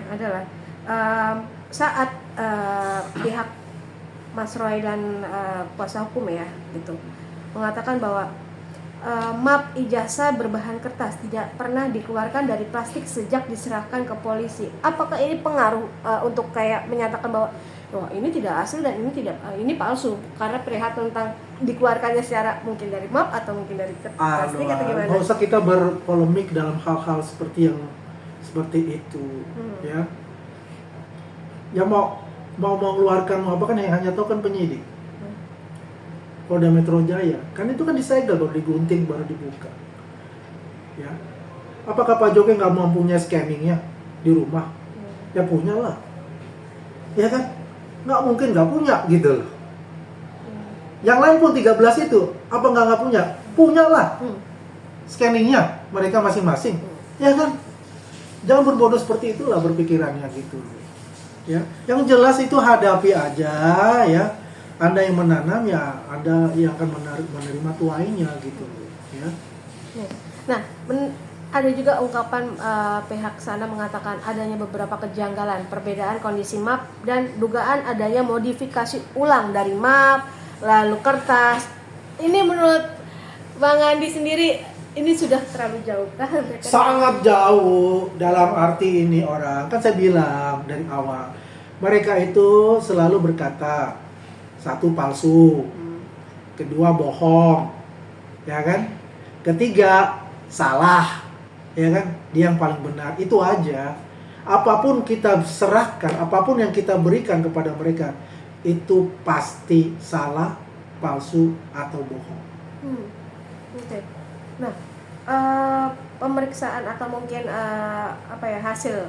adalah saat pihak Mas Roy dan kuasa hukum ya gitu mengatakan bahwa map ijazah berbahan kertas tidak pernah dikeluarkan dari plastik sejak diserahkan ke polisi. Apakah ini pengaruh untuk kayak menyatakan bahwa wah ini tidak asli dan ini palsu karena perihal tentang dikeluarkannya secara mungkin dari map atau mungkin dari plastik atau gimana? Nggak usah kita berpolemik dalam hal-hal seperti itu, ya. Ya mau mengeluarkan mau apa kan yang hanya tahu kan penyidik. Polda Metro Jaya, kan itu kan disegel baru digunting baru dibuka. Ya. Apakah Pak Jokowi nggak mempunyai scanningnya di rumah? Ya punya lah. Ya kan? Nggak mungkin nggak punya gitu loh. Yang lain pun 13 itu, apa nggak punya? Punya lah. Scanningnya mereka masing-masing. Ya kan? Jangan berbodoh seperti itulah berpikirannya gitu. Ya. Yang jelas itu hadapi aja ya. Anda yang menanam ya Anda yang akan menerima tuainya gitu ya. Nah, ada juga ungkapan pihak sana mengatakan adanya beberapa kejanggalan, perbedaan kondisi map dan dugaan adanya modifikasi ulang dari map lalu kertas. Ini menurut Bang Andi sendiri ini sudah terlalu jauh kan? Sangat jauh dalam arti ini orang kan saya bilang dari awal mereka itu selalu berkata satu palsu, kedua bohong, ya kan? Ketiga salah, ya kan? Dia yang paling benar, itu aja. Apapun kita serahkan, apapun yang kita berikan kepada mereka, itu pasti salah, palsu atau bohong. Okay. Nah, pemeriksaan atau mungkin hasil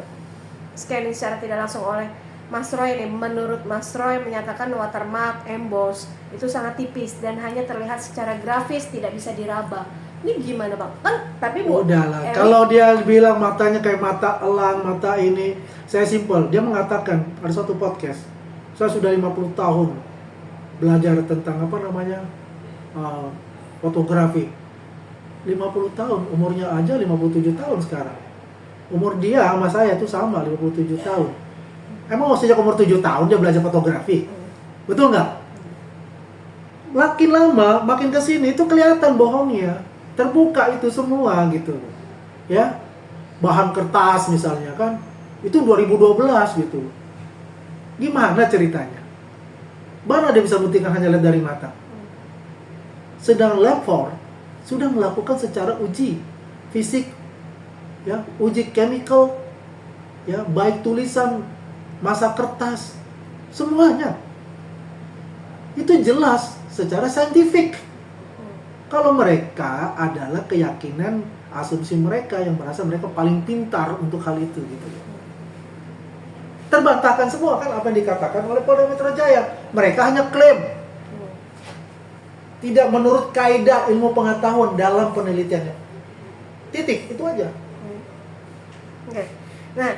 scanning secara tidak langsung oleh Mas Roy ini, menurut Mas Roy menyatakan watermark, emboss itu sangat tipis dan hanya terlihat secara grafis, tidak bisa diraba. Ini gimana Bang? Kan tapi udahlah, kalau dia bilang matanya kayak mata elang, mata ini, saya simpel. Dia mengatakan ada suatu podcast, saya sudah 50 tahun belajar tentang fotografi. 50 tahun, umurnya aja 57 tahun sekarang. Umur dia sama saya tuh sama, 57 tahun. Emang sejak umur 7 tahun dia belajar fotografi? Betul nggak? Makin lama, makin kesini itu kelihatan bohongnya. Terbuka itu semua gitu. Ya, bahan kertas misalnya kan, itu 2012 gitu. Gimana ceritanya? Mana dia bisa buktikan hanya lihat dari mata? Sedang Lab 4 sudah melakukan secara uji fisik, ya, uji chemical, ya, baik tulisan, masa kertas, semuanya itu jelas secara saintifik. Kalau mereka adalah keyakinan asumsi mereka yang merasa mereka paling pintar untuk hal itu gitu. Terbantahkan semua kan apa yang dikatakan oleh Polda Metro Jaya. Mereka hanya klaim, tidak menurut kaidah ilmu pengetahuan dalam penelitiannya. Titik, itu aja. Oke. Nah,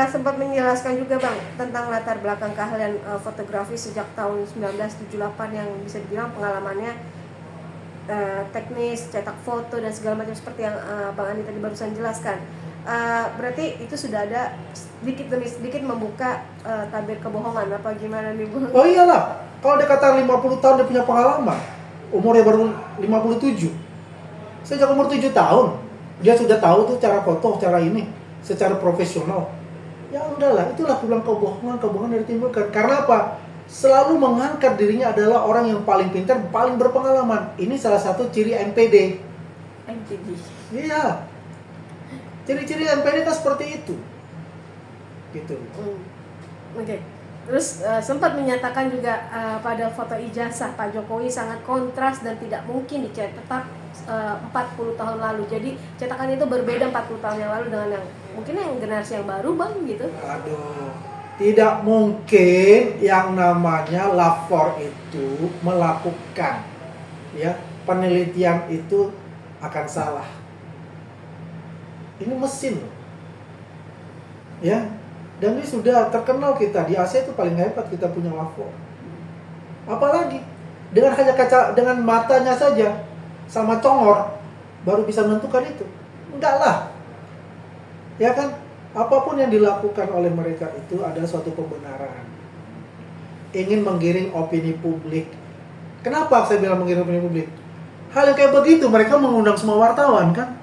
sempat menjelaskan juga Bang tentang latar belakang keahlian fotografi sejak tahun 1978 yang bisa dibilang pengalamannya teknis, cetak foto dan segala macam seperti yang Bang Andi tadi barusan jelaskan. Berarti itu sudah ada sedikit demi sedikit membuka tabir kebohongan apa gimana nih Bang? Oh iyalah, kalau dia kata 50 tahun dia punya pengalaman, umurnya baru 57. Sejak umur 7 tahun dia sudah tahu tuh cara foto, cara ini secara profesional. Ya udahlah, itulah aku bilang kebohongan yang ditimbulkan. Karena apa? Selalu mengangkat dirinya adalah orang yang paling pintar, paling berpengalaman. Ini salah satu ciri NPD. NPD. Iya. Ciri-ciri NPD kan seperti itu. Gitu. Oke. Terus sempat menyatakan juga pada foto ijazah Pak Jokowi sangat kontras dan tidak mungkin dicetak 40 tahun lalu. Jadi cetakan itu berbeda 40 tahun yang lalu dengan yang mungkin yang generasi yang baru Bang gitu. Aduh, tidak mungkin yang namanya Lab 4 itu melakukan ya penelitian itu akan salah. Ini mesin loh. Ya. Dan ini sudah terkenal kita di Asia itu paling hebat kita punya Lab 4. Apalagi dengan hanya kaca dengan matanya saja sama congor baru bisa menentukan itu. Enggak lah. Ya kan? apapun yang dilakukan oleh mereka itu adalah suatu pembenaran. Ingin menggiring opini publik. Kenapa saya bilang menggiring opini publik? Hal yang kayak begitu mereka mengundang semua wartawan kan?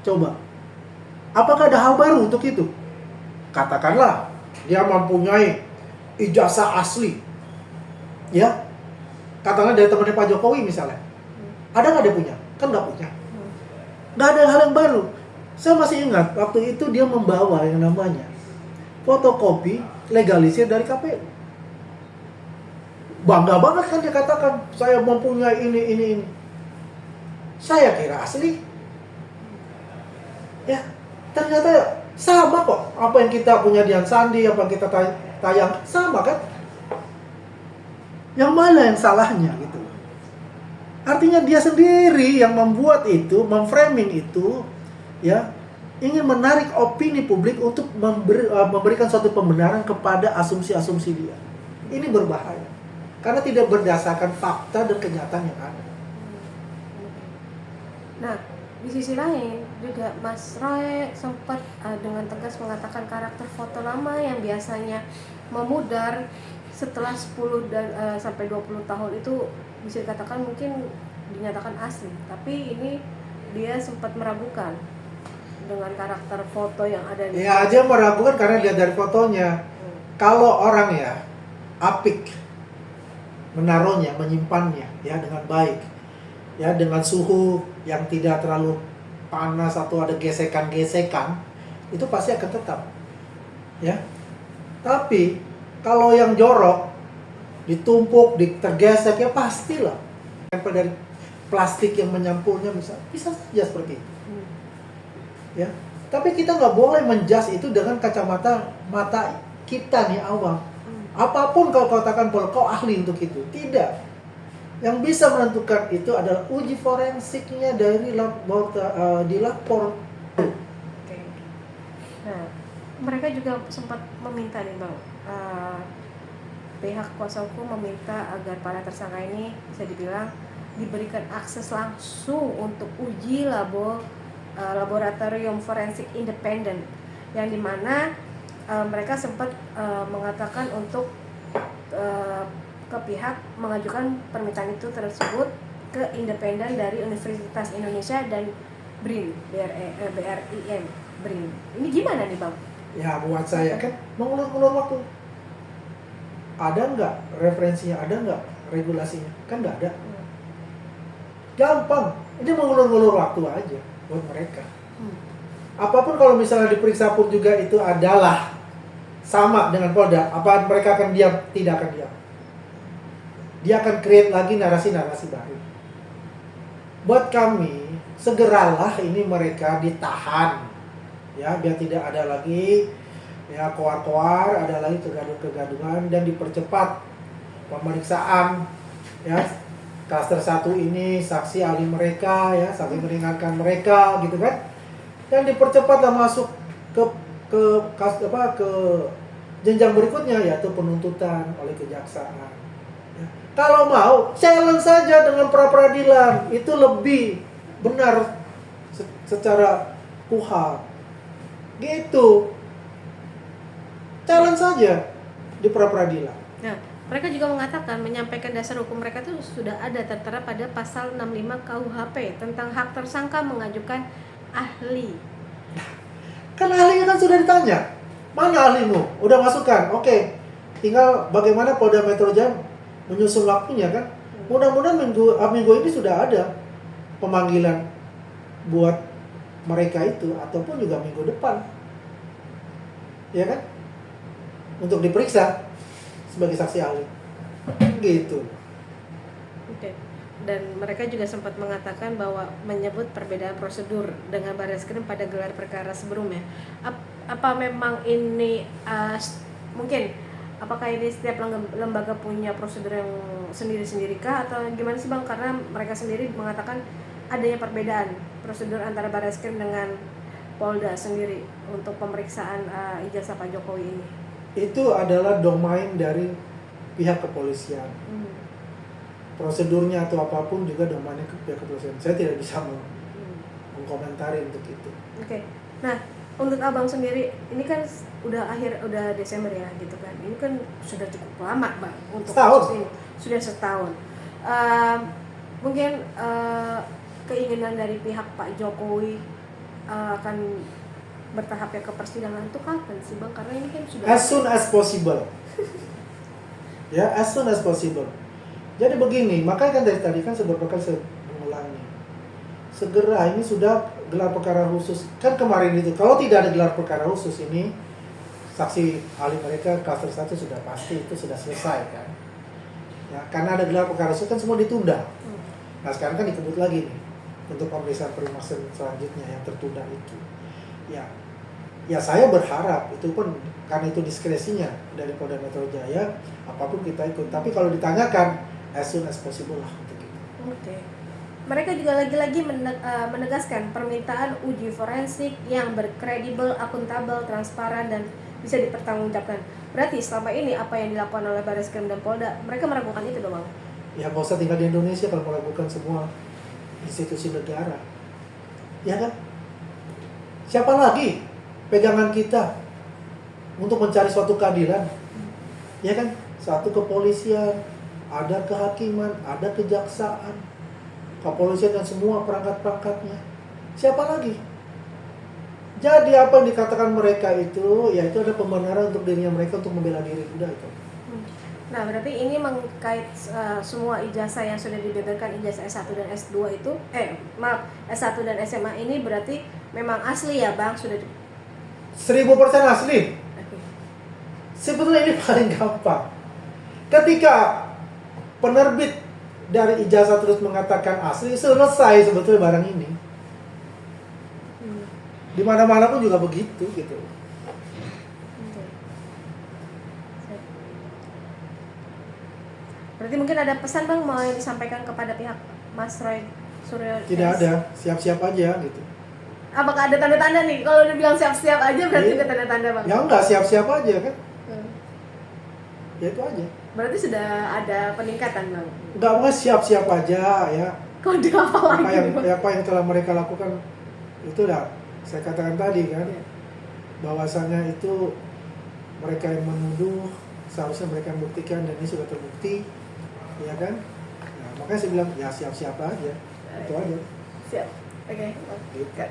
Coba. Apakah ada hal baru untuk itu? Katakanlah dia mempunyai ijazah asli. Ya. Katakanlah dari temannya Pak Jokowi misalnya. Ada nggak dia punya? Kan nggak punya. Nggak ada hal yang baru. Saya masih ingat waktu itu dia membawa yang namanya fotokopi legalisir dari KPU. Bangga banget kan dia katakan, saya mempunyai ini. Saya kira asli. Ya, ternyata sama kok. Apa yang kita punya Dian Sandi, apa yang kita tayang, sama kan? Yang mana yang salahnya gitu. Artinya dia sendiri yang membuat itu, memframing itu, ya, ingin menarik opini publik untuk memberikan suatu pembenaran kepada asumsi-asumsi dia. Ini berbahaya karena tidak berdasarkan fakta dan kenyataan yang ada. Nah, di sisi lain juga Mas Roy sempat dengan tegas mengatakan karakter foto lama yang biasanya memudar setelah 10 sampai 20 tahun itu bisa dikatakan mungkin dinyatakan asli, tapi ini dia sempat meragukan dengan karakter foto yang ada di Ya, dia meragukan karena lihat dari fotonya. Kalau orang ya apik menaruhnya, menyimpannya ya dengan baik, ya dengan suhu yang tidak terlalu panas atau ada gesekan-gesekan, itu pasti akan tetap. Ya. Tapi kalau yang jorok ditumpuk, tergesek ya pastilah. Tempel dari plastik yang menyampulnya bisa saja seperti itu. Ya. Tapi kita nggak boleh menjudge itu dengan kacamata mata kita nih awam. Apapun kau katakan bahwa kau ahli untuk itu, tidak. Yang bisa menentukan itu adalah uji forensiknya dari di lapor. Oke. Nah, mereka juga sempat meminta nih Bang, pihak kuasa hukum meminta agar para tersangka ini bisa dibilang diberikan akses langsung untuk uji laboratorium forensik independen, yang dimana mereka sempat mengatakan untuk ke pihak mengajukan permintaan itu tersebut ke independen dari Universitas Indonesia dan BRIN, BRIN. Ini gimana nih Bang? Ya buat saya kan mengulur-ulur waktu. Ada nggak referensinya? Ada nggak regulasinya? Kan nggak ada. Gampang. Ini mengulur-ulur waktu aja buat mereka. Apapun kalau misalnya diperiksa pun juga itu adalah sama dengan Polda. Apa mereka akan diam? Tidak akan diam. Dia akan create lagi narasi-narasi baru. Buat kami, segeralah ini mereka ditahan. Ya, biar tidak ada lagi ya koar-koar, ada lagi kegaduhan-kegaduhan dan dipercepat pemeriksaan ya. Klaster 1 ini saksi ahli mereka ya, saksi meringankan mereka gitu kan. Dan dipercepatlah masuk ke jenjang berikutnya yaitu penuntutan oleh kejaksaan. Ya. Kalau mau challenge saja dengan pra peradilan, itu lebih benar secara KUHP. Gitu. Challenge saja di pra peradilan. Nah, mereka juga mengatakan menyampaikan dasar hukum mereka itu sudah ada tertera pada pasal 65 KUHP tentang hak tersangka mengajukan ahli. Kan ahlinya kan sudah ditanya. Mana ahlimu? Udah masukkan. Oke. Tinggal bagaimana Polda Metro Jaya menyusun waktunya kan. Mudah-mudahan minggu ini sudah ada pemanggilan buat mereka itu ataupun juga minggu depan. Ya kan? Untuk diperiksa sebagai saksi ahli. Gitu. Oke. Dan mereka juga sempat mengatakan bahwa menyebut perbedaan prosedur dengan Barreskrim pada gelar perkara sebelumnya. Apa memang ini mungkin apakah ini setiap lembaga punya prosedur yang sendiri-sendiri kah atau gimana sih Bang? Karena mereka sendiri mengatakan adanya perbedaan prosedur antara Barreskrim dengan Polda sendiri untuk pemeriksaan ijazah Pak Jokowi ini. Itu adalah domain dari pihak kepolisian. Prosedurnya atau apapun juga domainnya ke pihak kepolisian. Saya tidak bisa mengkomentari untuk itu. Oke. Nah, Untuk abang sendiri, ini kan udah Desember ya gitu kan. Ini kan sudah cukup lama bang untuk Setahun. kasus ini, sudah setahun. Mungkin keinginan dari pihak Pak Jokowi akan bertahap ya ke persidangan itu kapan sih bang? Karena ini kan sudah As soon as possible. Ya, as soon as possible. Jadi begini, makanya kan dari tadi kan beberapa kali saya mengulangi. Segera ini sudah gelar perkara khusus. Kan kemarin itu, kalau tidak ada gelar perkara khusus ini, saksi ahli mereka kluster 1 sudah pasti itu sudah selesai kan. Ya, karena ada gelar perkara khusus kan semua ditunda. Nah sekarang kan dikebut lagi nih untuk pemeriksaan perumahan selanjutnya yang tertunda itu. Ya saya berharap itu pun karena itu diskresinya dari Polda Metro Jaya, apapun kita ikut. Tapi kalau ditanyakan, as soon as possible lah untuk itu. Oke. Mereka juga lagi-lagi menegaskan permintaan uji forensik yang berkredibel, akuntabel, transparan, dan bisa dipertanggungjawabkan. Berarti selama ini apa yang dilakukan oleh Barreskrim dan Polda, mereka meragukan itu dong bang? Ya nggak usah tinggal di Indonesia kalau melakukan semua institusi negara. Ya kan? Siapa lagi pegangan kita untuk mencari suatu keadilan? Ya kan? Satu kepolisian, ada kehakiman, ada kejaksaan, kepolisian dan semua perangkat-perangkatnya. Siapa lagi? Jadi apa yang dikatakan mereka itu, ya itu ada pembenaran untuk dirinya mereka untuk membela diri. Udah itu. Nah berarti ini mengkait semua ijazah yang sudah dibeberkan, ijazah S1 dan S2 itu, S1 dan SMA ini berarti memang asli ya bang? Sudah 1000% asli. Oke. Sebetulnya ini paling gampang. Ketika penerbit dari ijazah terus mengatakan asli, selesai sebetulnya barang ini. Di mana-mana pun juga begitu gitu. Oke. Berarti mungkin ada pesan bang mau yang disampaikan kepada pihak Mas Roy Suryo? Tidak ada, siap-siap aja gitu. Apakah ada tanda-tanda nih? Kalau udah bilang siap-siap aja berarti Iya. ada tanda-tanda bang? Ya enggak, siap-siap aja kan. Hmm. Ya itu aja. Berarti sudah ada peningkatan bang? Enggak mau siap-siap aja ya. Kode apa lagi nih, bang? Apa yang telah mereka lakukan itu udah saya katakan tadi kan. Iya. Bahwasannya itu mereka yang menuduh, seharusnya mereka yang membuktikan dan ini sudah terbukti. Ya kan? Nah, makanya saya bilang ya siap-siap aja. Itu aja. Siap. Oke. Gitu.